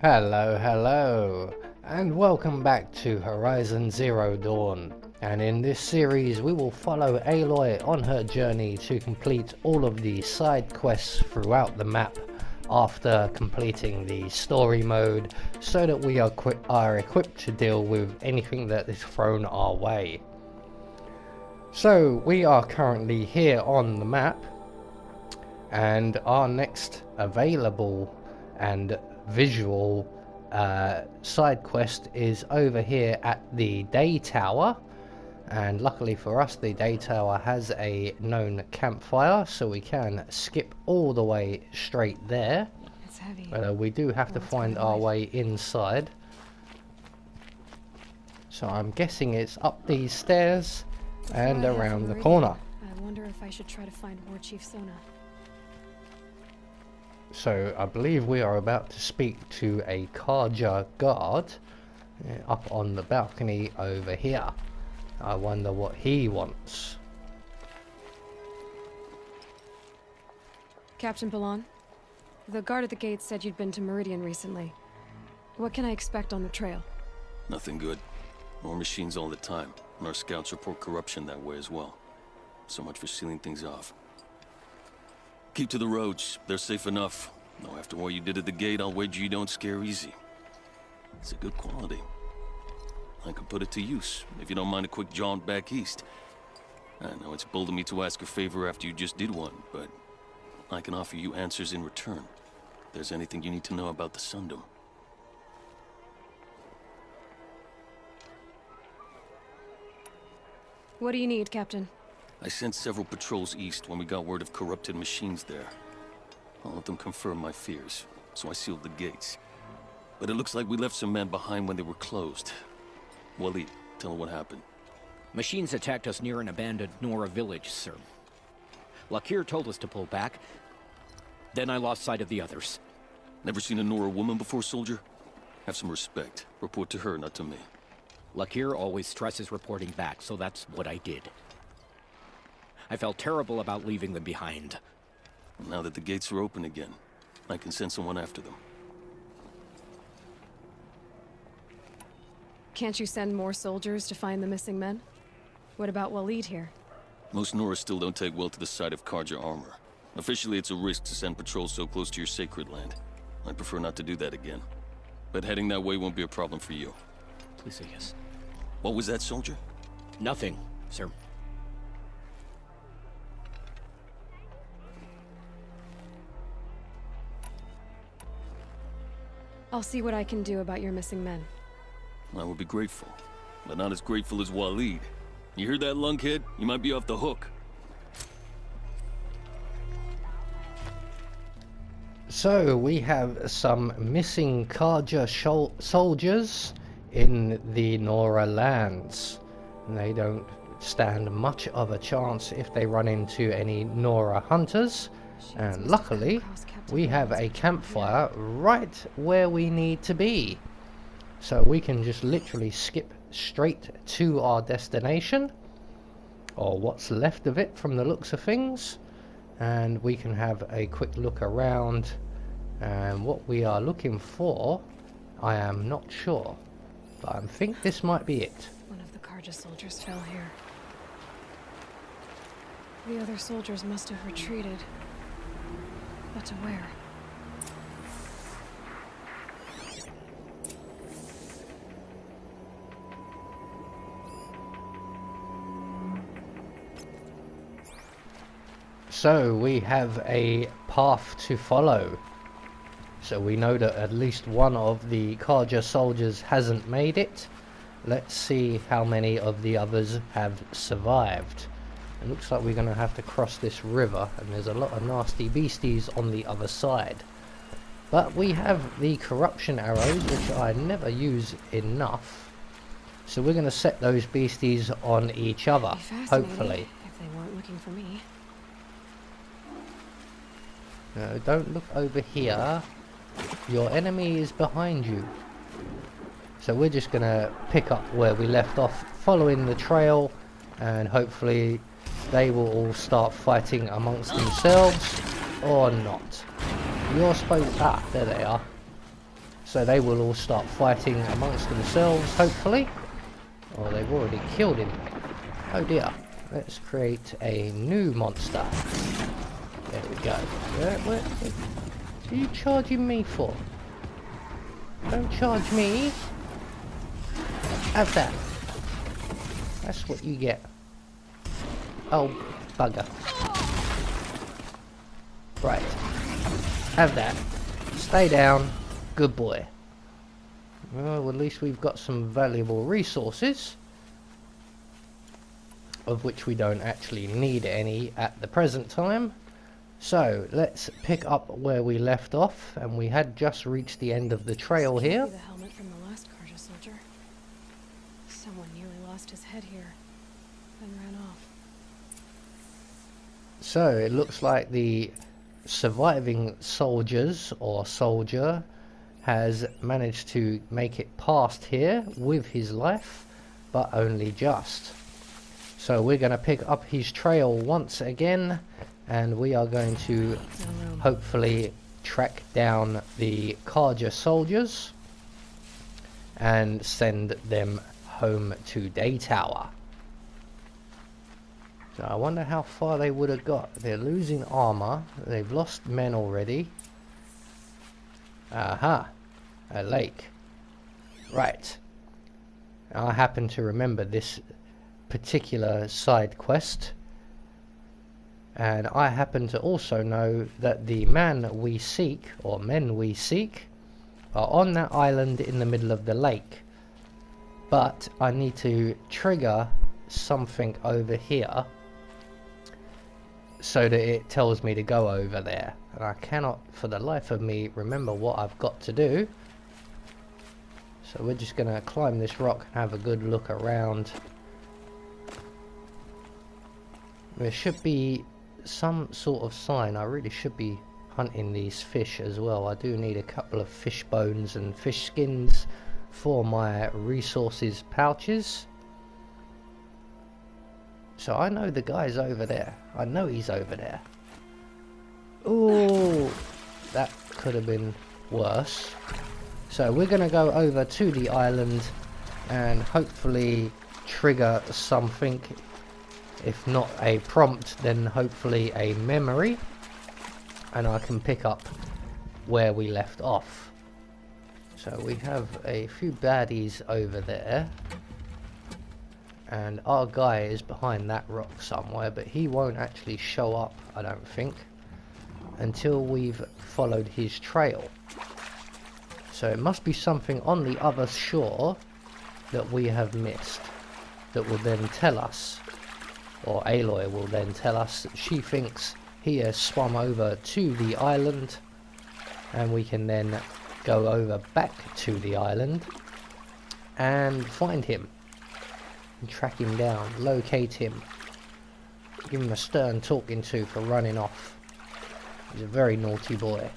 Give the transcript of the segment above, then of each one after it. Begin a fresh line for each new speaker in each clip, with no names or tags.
Hello, and welcome back to Horizon Zero Dawn. And in this series we will follow Aloy on her journey to complete all of the side quests throughout the map after completing the story mode, so that we are equipped to deal with anything that is thrown our way. So we are currently here on the map, and our next available and visual side quest is over here at the day tower, and luckily for us the day tower has a known campfire, so we can skip all the way straight there.
It's heavy.
But we do have to find our way inside, so I'm guessing it's up these stairs and around the corner.
I wonder if I should try to find War Chief Sona.
So I believe we are about to speak to a Karja guard up on the balcony over here. I wonder what he wants.
Captain Balan, the guard at the gate said you'd been to Meridian recently. What can I expect on the trail?
Nothing good. More machines all the time, and our scouts report corruption that way as well. So much for sealing things off. Keep to the roads. They're safe enough. Though after what you did at the gate, I'll wager you don't scare easy. It's a good quality. I can put it to use, if you don't mind a quick jaunt back east. I know it's bold of me to ask a favor after you just did one, but I can offer you answers in return. If there's anything you need to know about the Sundom.
What do you need, Captain?
I sent several patrols east when we got word of corrupted machines there. All of them confirmed my fears, so I sealed the gates. But it looks like we left some men behind when they were closed. Waleed, tell her what happened.
Machines attacked us near an abandoned Nora village, sir. Lakir told us to pull back. Then I lost sight of the others.
Never seen a Nora woman before, soldier? Have some respect. Report to her, not to me.
Lakir always stresses reporting back, so that's what I did. I felt terrible about leaving them behind.
Now that the gates are open again, I can send someone after them.
Can't you send more soldiers to find the missing men? What about Waleed here?
Most Nora still don't take well to the sight of Karja armor. Officially, it's a risk to send patrols so close to your sacred land. I'd prefer not to do that again. But heading that way won't be a problem for you.
Please say yes.
What was that, soldier?
Nothing, sir.
I'll see what I can do about your missing men.
I will be grateful, but not as grateful as Waleed. You hear that, lunkhead? You might be off the hook.
So we have some missing Karja soldiers in the Nora lands. And they don't stand much of a chance if they run into any Nora hunters. And luckily, we have a campfire right where we need to be. So we can just literally skip straight to our destination, or what's left of it from the looks of things. And we can have a quick look around. And what we are looking for, I am not sure. But I think this might be it.
One of the Karja soldiers fell here. The other soldiers must have retreated. But to where?
So we have a path to follow. So we know that at least one of the Karja soldiers hasn't made it. Let's see how many of the others have survived. It looks like we're going to have to cross this river, and there's a lot of nasty beasties on the other side. But we have the corruption arrows, which I never use enough. So we're going to set those beasties on each other, hopefully.
If they weren't looking for me.
No, don't look over here. Your enemy is behind you. So we're just going to pick up where we left off, following the trail, and hopefully they will all start fighting amongst themselves, or not. You're supposed... Ah, there they are. So they will all start fighting amongst themselves, hopefully. Or they've already killed him. Oh dear. Let's create a new monster. There we go. What are you charging me for? Don't charge me. Have that. That's what you get. Oh, bugger. Right. Have that. Stay down. Good boy. Well, at least we've got some valuable resources, of which we don't actually need any at the present time. So let's pick up where we left off, and we had just reached the end of the trail here.
The helmet from the last Carja soldier. Someone nearly lost his head here, then ran off.
So it looks like the surviving soldiers or soldier has managed to make it past here with his life, but only just. So we're going to pick up his trail once again, and we are going to hopefully track down the Carja soldiers and send them home to Day Tower. So I wonder how far they would have got. They're losing armor. They've lost men already. Aha. A lake. Right. I happen to remember this particular side quest. And I happen to also know that the man we seek, or men we seek, are on that island in the middle of the lake. But I need to trigger something over here so that it tells me to go over there, and I cannot for the life of me remember what I've got to do. So we're just gonna climb this rock and have a good look around. There should be some sort of sign. I really should be hunting these fish as well. I do need a couple of fish bones and fish skins for my resources pouches. So I know the guy's over there. I know he's over there. Ooh, that could have been worse. So we're going to go over to the island and hopefully trigger something. If not a prompt, then hopefully a memory. And I can pick up where we left off. So we have a few baddies over there. And our guy is behind that rock somewhere, but he won't actually show up, I don't think, until we've followed his trail. So it must be something on the other shore that we have missed, that will then tell us, or Aloy will then tell us that she thinks he has swum over to the island, and we can then go over back to the island and find him. Track him down, locate him, give him a stern talking to for running off. He's a very naughty boy.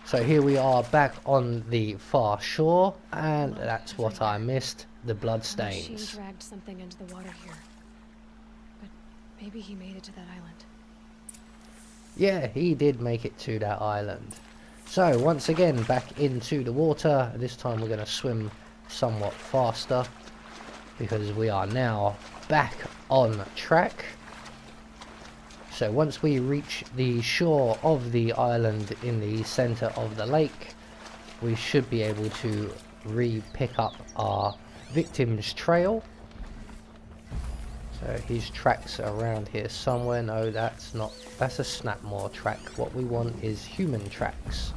So here we are back on the far shore, and that's what I missed, the blood stains.
Machine dragged something into the water here, but maybe he made it to that island.
Yeah, he did make it to that island. So once again back into the water. This time we're going to swim somewhat faster, because we are now back on track. So once we reach the shore of the island in the center of the lake, we should be able to re-pick up our victim's trail. So his tracks are around here somewhere. No, that's not. That's a Snapmore track. What we want is human tracks,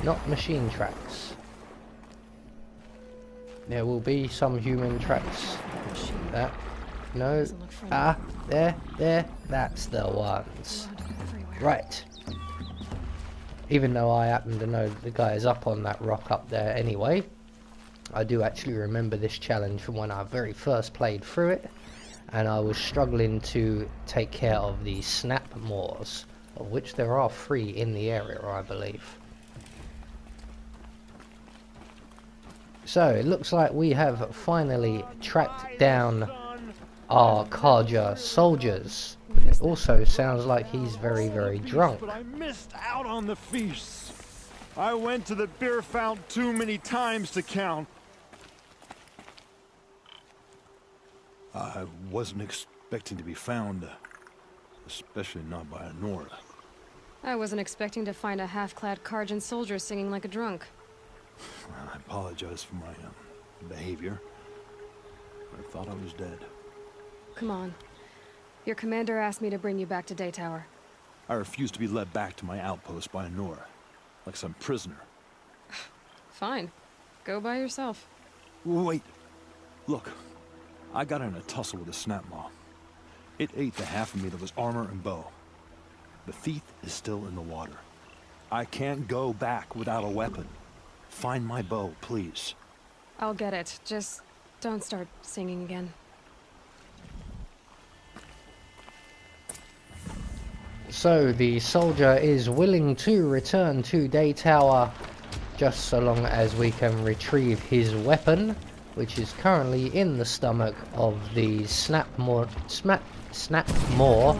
not machine tracks. There will be some human tracks. That, no, there, that's the ones. Right. Even though I happen to know that the guy is up on that rock up there anyway, I do actually remember this challenge from when I very first played through it, and I was struggling to take care of the Snapmores, of which there are 3 in the area, I believe. So it looks like we have finally tracked down our Carja soldiers. It also sounds like he's very, very drunk.
But I missed out on the feasts. I went to the beer fountain too many times to count. I wasn't expecting to be found, especially not by a Nora.
I wasn't expecting to find a half-clad Karjan soldier singing like a drunk.
I apologize for my behavior. I thought I was dead.
Come on. Your commander asked me to bring you back to Daytower.
I refused to be led back to my outpost by a Nora, like some prisoner.
Fine. Go by yourself.
Wait. Look. I got in a tussle with a snap maw. It ate the half of me that was armor and bow. The thief is still in the water. I can't go back without a weapon. Find my bow, please.
I'll get it. Just don't start singing again.
So the soldier is willing to return to Daytower just so long as we can retrieve his weapon, which is currently in the stomach of the Snapmaw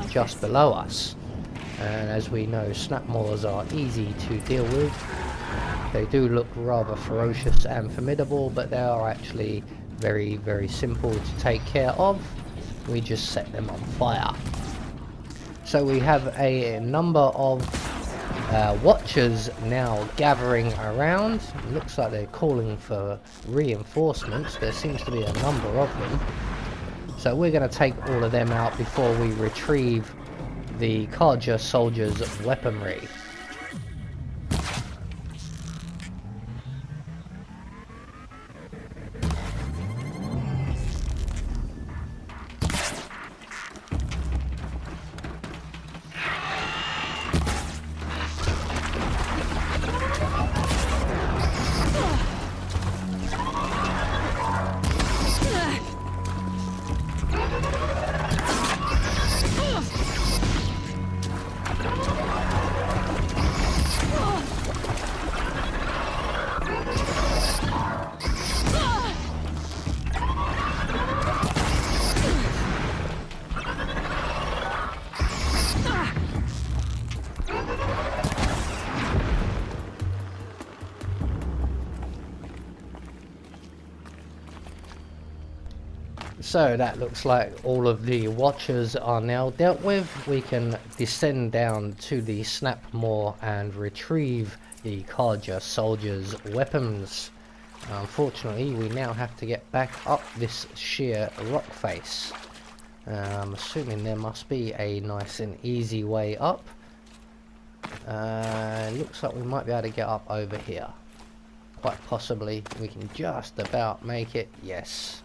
just below us. And as we know, Snapmaws are easy to deal with. They do look rather ferocious and formidable, but they are actually very, very simple to take care of. We just set them on fire. So we have a number of watchers now gathering around. It looks like they're calling for reinforcements. There seems to be a number of them. So we're going to take all of them out before we retrieve the Karja soldiers' weaponry. So that looks like all of the watchers are now dealt with. We can descend down to the Snapmaw and retrieve the Karja soldiers' weapons. Unfortunately, we now have to get back up this sheer rock face. I'm assuming there must be a nice and easy way up. Looks like we might be able to get up over here. Quite possibly. We can just about make it. Yes.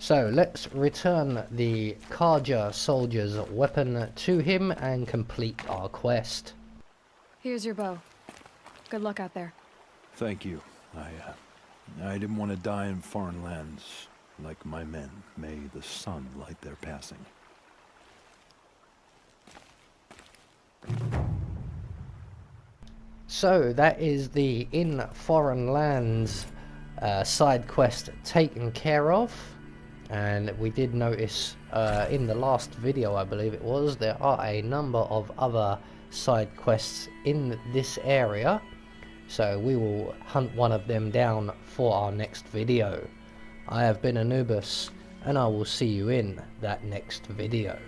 So let's return the Karja soldier's weapon to him and complete our quest.
Here's your bow. Good luck out there.
Thank you. I didn't want to die in foreign lands like my men. May the sun light their passing.
So that is the In Foreign Lands side quest taken care of. And we did notice in the last video, I believe it was, there are a number of other side quests in this area. So we will hunt one of them down for our next video. I have been Anubis, and I will see you in that next video.